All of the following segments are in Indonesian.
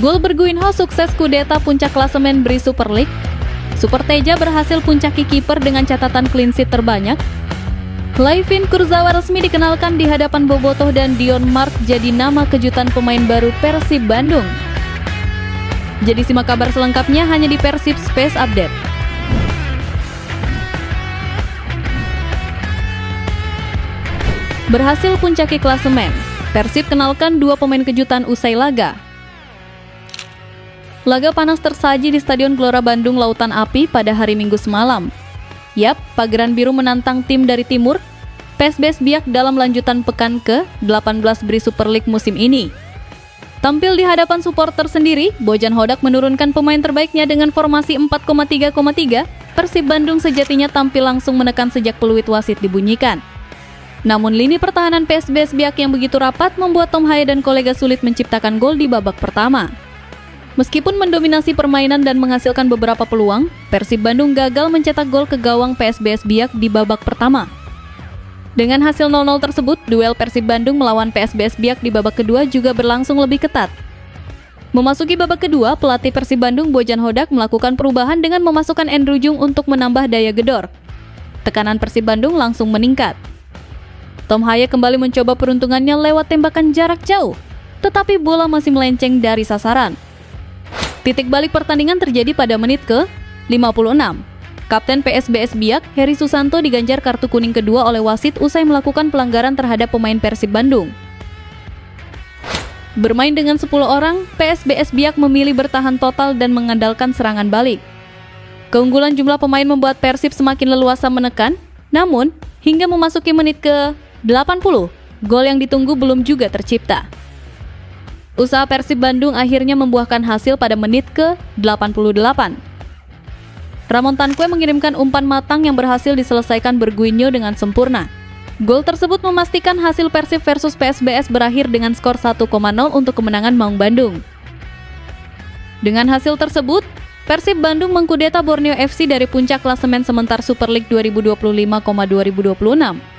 Gol Berguinho sukses kudeta puncak klasemen BRI Super League. Super Teja berhasil puncaki kiper dengan catatan clean sheet terbanyak. Layvin Kurzawa resmi dikenalkan di hadapan Bobotoh dan Dion Mark jadi nama kejutan pemain baru Persib Bandung. Jadi simak kabar selengkapnya hanya di Persib Space Update. Berhasil puncaki klasemen, Persib kenalkan 2 pemain kejutan usai laga. Laga panas tersaji di Stadion Gelora Bandung Lautan Api pada hari Minggu semalam. Yap, Pageran Biru menantang tim dari Timur, PSBS Biak dalam lanjutan pekan ke-18 BRI Super League musim ini. Tampil di hadapan supporter sendiri, Bojan Hodak menurunkan pemain terbaiknya dengan formasi 4,3,3. Persib Bandung sejatinya tampil langsung menekan sejak peluit wasit dibunyikan. Namun lini pertahanan PSBS Biak yang begitu rapat membuat Tom Haye dan kolega sulit menciptakan gol di babak pertama. Meskipun mendominasi permainan dan menghasilkan beberapa peluang, Persib Bandung gagal mencetak gol ke gawang PSBS Biak di babak pertama. Dengan hasil 0-0 tersebut, duel Persib Bandung melawan PSBS Biak di babak kedua juga berlangsung lebih ketat. Memasuki babak kedua, pelatih Persib Bandung Bojan Hodak melakukan perubahan dengan memasukkan Andrew Jung untuk menambah daya gedor. Tekanan Persib Bandung langsung meningkat. Tom Haye kembali mencoba peruntungannya lewat tembakan jarak jauh, tetapi bola masih melenceng dari sasaran. Titik balik pertandingan terjadi pada menit ke-56. Kapten PSBS Biak, Heri Susanto diganjar kartu kuning kedua oleh wasit usai melakukan pelanggaran terhadap pemain Persib Bandung. Bermain dengan 10 orang, PSBS Biak memilih bertahan total dan mengandalkan serangan balik. Keunggulan jumlah pemain membuat Persib semakin leluasa menekan, namun hingga memasuki menit ke-80, gol yang ditunggu belum juga tercipta. Usaha Persib Bandung akhirnya membuahkan hasil pada menit ke-88. Ramon Tankwe mengirimkan umpan matang yang berhasil diselesaikan Berguinho dengan sempurna. Gol tersebut memastikan hasil Persib versus PSBS berakhir dengan skor 1-0 untuk kemenangan Maung Bandung. Dengan hasil tersebut, Persib Bandung mengkudeta Borneo FC dari puncak klasemen sementara Super League 2025,2026.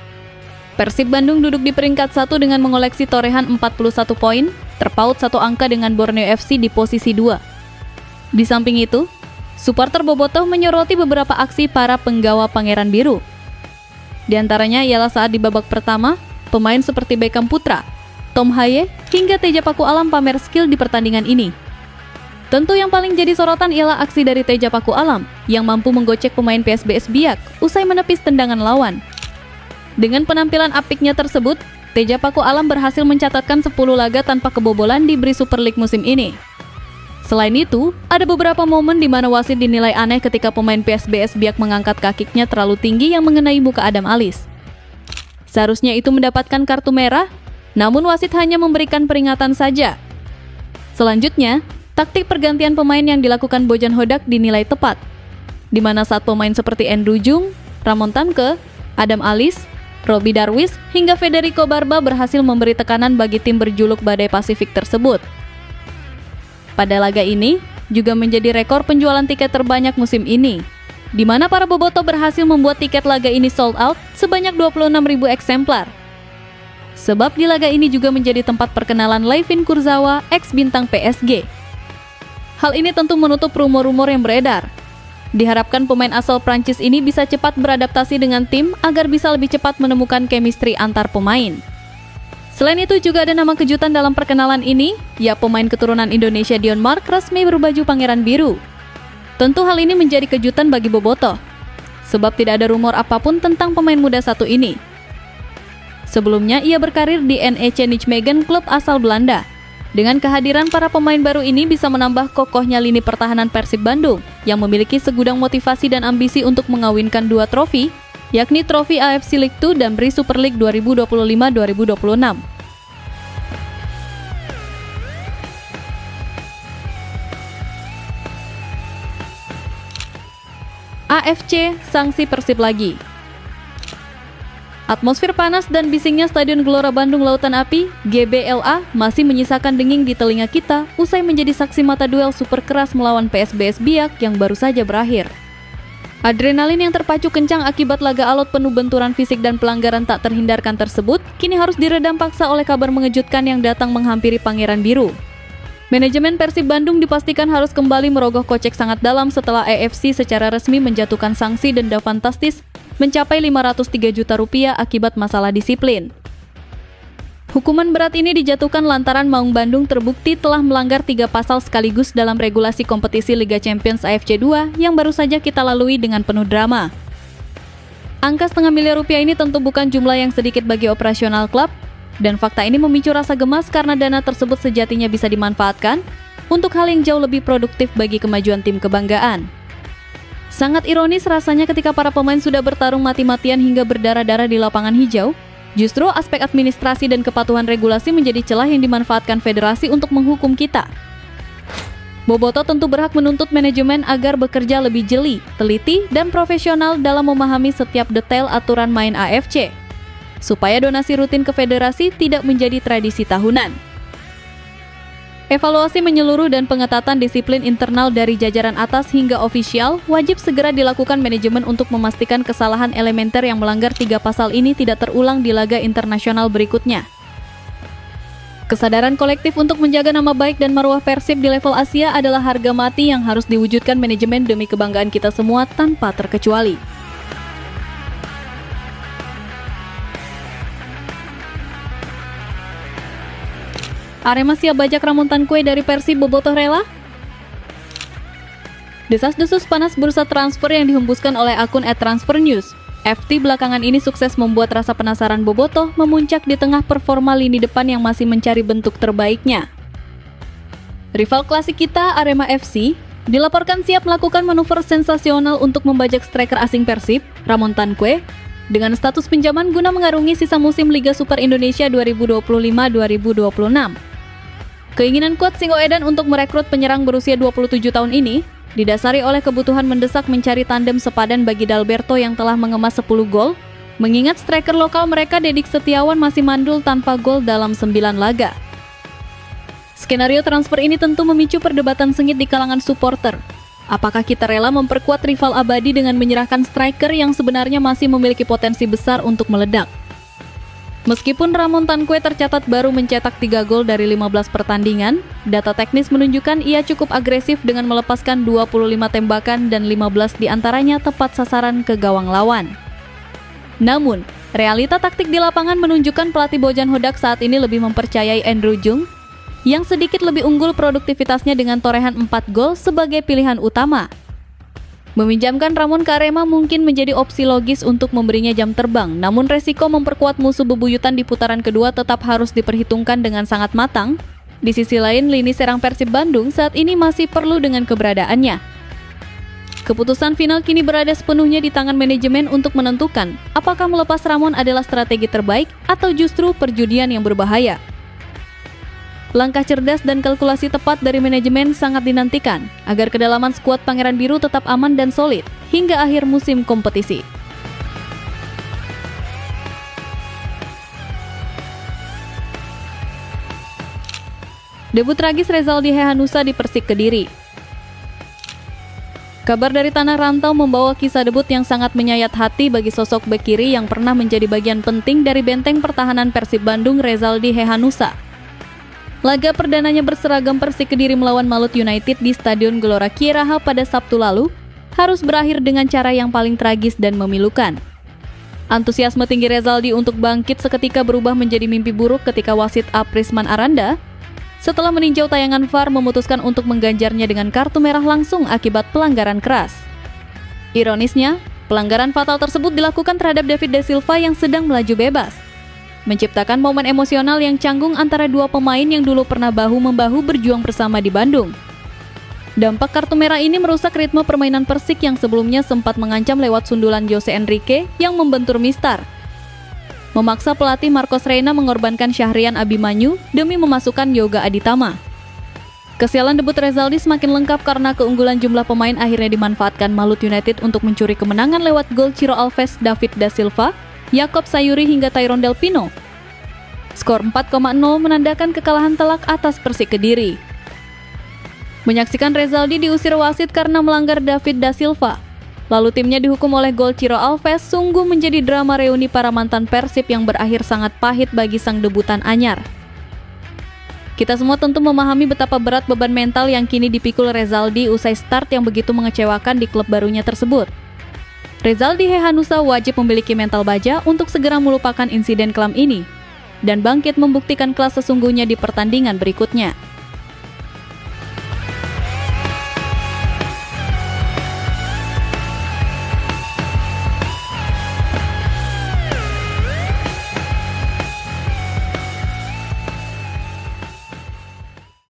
Persib Bandung duduk di peringkat 1 dengan mengoleksi torehan 41 poin, terpaut 1 angka dengan Borneo FC di posisi 2. Di samping itu, supporter Bobotoh menyoroti beberapa aksi para penggawa Pangeran Biru. Di antaranya ialah saat di babak pertama, pemain seperti Beckham Putra, Tom Haye, hingga Teja Paku Alam pamer skill di pertandingan ini. Tentu yang paling jadi sorotan ialah aksi dari Teja Paku Alam yang mampu menggocek pemain PSBS Biak usai menepis tendangan lawan. Dengan penampilan apiknya tersebut, Teja Paku Alam berhasil mencatatkan 10 laga tanpa kebobolan di BRI Super League musim ini. Selain itu, ada beberapa momen di mana wasit dinilai aneh ketika pemain PSBS Biak mengangkat kakinya terlalu tinggi yang mengenai muka Adam Alis. Seharusnya itu mendapatkan kartu merah, namun wasit hanya memberikan peringatan saja. Selanjutnya, taktik pergantian pemain yang dilakukan Bojan Hodak dinilai tepat, di mana saat pemain seperti Andrew Jung, Ramon Tankwe, Adam Alis, Robi Darwis, hingga Federico Barba berhasil memberi tekanan bagi tim berjuluk Badai Pasifik tersebut. Pada laga ini, juga menjadi rekor penjualan tiket terbanyak musim ini, di mana para Bobotoh berhasil membuat tiket laga ini sold out sebanyak 26.000 eksemplar. Sebab di laga ini juga menjadi tempat perkenalan Layvin Kurzawa, ex-bintang PSG. Hal ini tentu menutup rumor-rumor yang beredar. Diharapkan pemain asal Prancis ini bisa cepat beradaptasi dengan tim agar bisa lebih cepat menemukan chemistry antar pemain. Selain itu juga ada nama kejutan dalam perkenalan ini, ya pemain keturunan Indonesia Dion Mark resmi berbaju Pangeran Biru. Tentu hal ini menjadi kejutan bagi Bobotoh, sebab tidak ada rumor apapun tentang pemain muda satu ini. Sebelumnya ia berkarir di NEC Nijmegen, klub asal Belanda. Dengan kehadiran para pemain baru ini bisa menambah kokohnya lini pertahanan Persib Bandung yang memiliki segudang motivasi dan ambisi untuk mengawinkan 2 trofi, yakni trofi AFC League 2 dan BRI Super League 2025-2026. AFC sanksi Persib lagi. Atmosfer panas dan bisingnya Stadion Gelora Bandung Lautan Api, GBLA, masih menyisakan denging di telinga kita usai menjadi saksi mata duel super keras melawan PSBS Biak yang baru saja berakhir. Adrenalin yang terpacu kencang akibat laga alot penuh benturan fisik dan pelanggaran tak terhindarkan tersebut kini harus diredam paksa oleh kabar mengejutkan yang datang menghampiri Pangeran Biru. Manajemen Persib Bandung dipastikan harus kembali merogoh kocek sangat dalam setelah AFC secara resmi menjatuhkan sanksi denda fantastis mencapai 503 juta rupiah akibat masalah disiplin. Hukuman berat ini dijatuhkan lantaran Maung Bandung terbukti telah melanggar 3 pasal sekaligus dalam regulasi kompetisi Liga Champions AFC 2 yang baru saja kita lalui dengan penuh drama. Angka setengah miliar rupiah ini tentu bukan jumlah yang sedikit bagi operasional klub, dan fakta ini memicu rasa gemas karena dana tersebut sejatinya bisa dimanfaatkan untuk hal yang jauh lebih produktif bagi kemajuan tim kebanggaan. Sangat ironis rasanya ketika para pemain sudah bertarung mati-matian hingga berdarah-darah di lapangan hijau, justru aspek administrasi dan kepatuhan regulasi menjadi celah yang dimanfaatkan federasi untuk menghukum kita. Bobotoh tentu berhak menuntut manajemen agar bekerja lebih jeli, teliti, dan profesional dalam memahami setiap detail aturan main AFC, supaya donasi rutin ke federasi tidak menjadi tradisi tahunan. Evaluasi menyeluruh dan pengetatan disiplin internal dari jajaran atas hingga ofisial wajib segera dilakukan manajemen untuk memastikan kesalahan elementer yang melanggar 3 pasal ini tidak terulang di laga internasional berikutnya. Kesadaran kolektif untuk menjaga nama baik dan marwah Persib di level Asia adalah harga mati yang harus diwujudkan manajemen demi kebanggaan kita semua tanpa terkecuali. Arema siap bajak ramontan kue dari Persib Bobotoh rela? Desas-desus panas bursa transfer yang dihembuskan oleh akun @transfernews. FT belakangan ini sukses membuat rasa penasaran Bobotoh memuncak di tengah performa lini depan yang masih mencari bentuk terbaiknya. Rival klasik kita, Arema FC, dilaporkan siap melakukan manuver sensasional untuk membajak striker asing Persib, Ramontan Kue, dengan status pinjaman guna mengarungi sisa musim Liga Super Indonesia 2025-2026. Keinginan kuat Singoedan untuk merekrut penyerang berusia 27 tahun ini didasari oleh kebutuhan mendesak mencari tandem sepadan bagi Dalberto yang telah mengemas 10 gol, mengingat striker lokal mereka Dedik Setiawan masih mandul tanpa gol dalam 9 laga. Skenario transfer ini tentu memicu perdebatan sengit di kalangan supporter. Apakah kita rela memperkuat rival abadi dengan menyerahkan striker yang sebenarnya masih memiliki potensi besar untuk meledak? Meskipun Ramontan Kue tercatat baru mencetak 3 gol dari 15 pertandingan, data teknis menunjukkan ia cukup agresif dengan melepaskan 25 tembakan dan 15 diantaranya tepat sasaran ke gawang lawan. Namun, realita taktik di lapangan menunjukkan pelatih Bojan Hodak saat ini lebih mempercayai Andrew Jung, yang sedikit lebih unggul produktivitasnya dengan torehan 4 gol sebagai pilihan utama. Meminjamkan Ramon ke Arema mungkin menjadi opsi logis untuk memberinya jam terbang, namun resiko memperkuat musuh bebuyutan di putaran kedua tetap harus diperhitungkan dengan sangat matang. Di sisi lain, lini serang Persib Bandung saat ini masih perlu dengan keberadaannya. Keputusan final kini berada sepenuhnya di tangan manajemen untuk menentukan apakah melepas Ramon adalah strategi terbaik atau justru perjudian yang berbahaya. Langkah cerdas dan kalkulasi tepat dari manajemen sangat dinantikan agar kedalaman skuad Pangeran Biru tetap aman dan solid hingga akhir musim kompetisi. Debut tragis Rezaldi Hehanussa di Persik Kediri. Kabar dari tanah rantau membawa kisah debut yang sangat menyayat hati bagi sosok bek kiri yang pernah menjadi bagian penting dari benteng pertahanan Persib Bandung, Rezaldi Hehanussa. Laga perdananya berseragam Persik Kediri melawan Malut United di Stadion Gelora Kieraha pada Sabtu lalu harus berakhir dengan cara yang paling tragis dan memilukan. Antusiasme tinggi Rezaldi untuk bangkit seketika berubah menjadi mimpi buruk ketika wasit Aprisman Aranda setelah meninjau tayangan VAR memutuskan untuk mengganjarnya dengan kartu merah langsung akibat pelanggaran keras. Ironisnya, pelanggaran fatal tersebut dilakukan terhadap David Da Silva yang sedang melaju bebas, menciptakan momen emosional yang canggung antara dua pemain yang dulu pernah bahu-membahu berjuang bersama di Bandung. Dampak kartu merah ini merusak ritme permainan Persik yang sebelumnya sempat mengancam lewat sundulan Jose Enrique yang membentur Mistar, memaksa pelatih Marcos Reina mengorbankan Syahrian Abimanyu demi memasukkan Yoga Aditama. Kesialan debut Rezaldi semakin lengkap karena keunggulan jumlah pemain akhirnya dimanfaatkan Malut United untuk mencuri kemenangan lewat gol Ciro Alves, David Da Silva, Yakob Sayuri hingga Tyrone Del Pino. Skor 4,0 menandakan kekalahan telak atas Persik Kediri. Menyaksikan Rezaldi diusir wasit karena melanggar David Da Silva, lalu timnya dihukum oleh gol Ciro Alves, sungguh menjadi drama reuni para mantan Persib yang berakhir sangat pahit bagi sang debutan anyar. Kita semua tentu memahami betapa berat beban mental yang kini dipikul Rezaldi usai start yang begitu mengecewakan di klub barunya tersebut. Rezaldi Hehanussa wajib memiliki mental baja untuk segera melupakan insiden kelam ini dan bangkit membuktikan kelas sesungguhnya di pertandingan berikutnya.